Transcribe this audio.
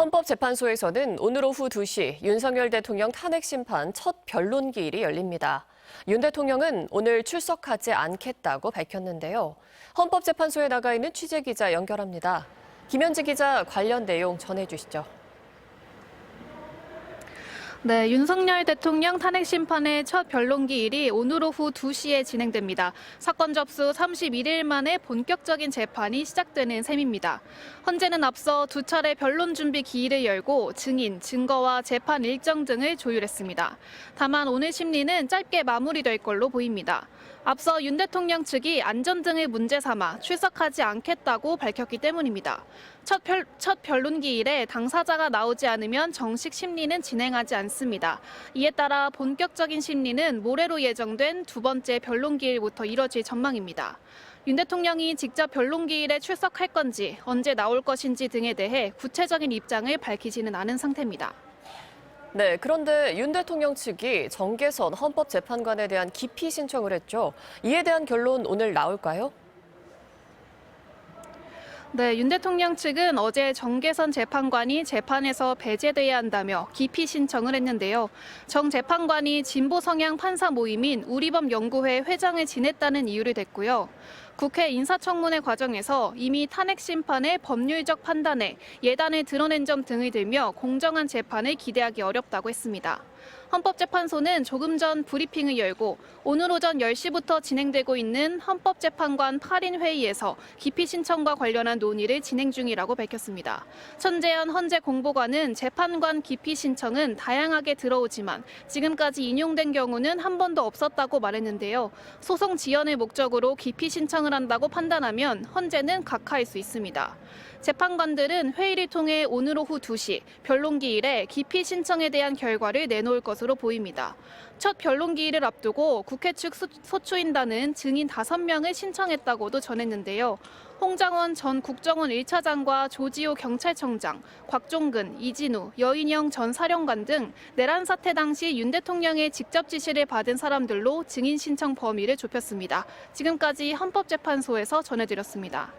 헌법재판소에서는 오늘 오후 2시 윤석열 대통령 탄핵 심판 첫 변론 기일이 열립니다. 윤 대통령은 오늘 출석하지 않겠다고 밝혔는데요. 헌법재판소에 나가 있는 취재기자 연결합니다. 김현지 기자 관련 내용 전해주시죠. 네, 윤석열 대통령 탄핵 심판의 첫 변론 기일이 오늘 오후 2시에 진행됩니다. 사건 접수 31일 만에 본격적인 재판이 시작되는 셈입니다. 헌재는 앞서 두 차례 변론 준비 기일을 열고 증인, 증거와 재판 일정 등을 조율했습니다. 다만 오늘 심리는 짧게 마무리될 걸로 보입니다. 앞서 윤 대통령 측이 안전 등을 문제 삼아 출석하지 않겠다고 밝혔기 때문입니다. 첫 변론 기일에 당사자가 나오지 않으면 정식 심리는 진행하지 않습니다. 이에 따라 본격적인 심리는 모레로 예정된 두 번째 변론 기일부터 이뤄질 전망입니다. 윤 대통령이 직접 변론 기일에 출석할 건지, 언제 나올 것인지 등에 대해 구체적인 입장을 밝히지는 않은 상태입니다. 네, 그런데 윤 대통령 측이 정계선 헌법재판관에 대한 기피 신청을 했죠. 이에 대한 결론 오늘 나올까요? 네, 윤 대통령 측은 어제 정계선 재판관이 재판에서 배제돼야 한다며 기피 신청을 했는데요. 정 재판관이 진보 성향 판사 모임인 우리법 연구회 회장을 지냈다는 이유를 댔고요. 국회 인사청문회 과정에서 이미 탄핵 심판의 법률적 판단에 예단을 드러낸 점 등을 들며 공정한 재판을 기대하기 어렵다고 했습니다. 헌법재판소는 조금 전 브리핑을 열고 오늘 오전 10시부터 진행되고 있는 헌법재판관 8인 회의에서 기피 신청과 관련한 논의를 진행 중이라고 밝혔습니다. 천재현 헌재 공보관은 재판관 기피 신청은 다양하게 들어오지만 지금까지 인용된 경우는 한 번도 없었다고 말했는데요. 소송 지연을 목적으로 기피 신청을 한다고 판단하면 헌재는 각하할 수 있습니다. 재판관들은 회의를 통해 오늘 오후 2시 변론 기일에 기피 신청에 대한 결과를 내놓을 것으로 보입니다. 첫 변론 기일을 앞두고 국회 측 소추인단은 증인 5명을 신청했다고도 전했는데요. 홍장원 전 국정원 1차장과 조지호 경찰청장, 곽종근, 이진우, 여인영 전 사령관 등 내란 사태 당시 윤 대통령의 직접 지시를 받은 사람들로 증인 신청 범위를 좁혔습니다. 지금까지 헌법재판소에서 전해드렸습니다.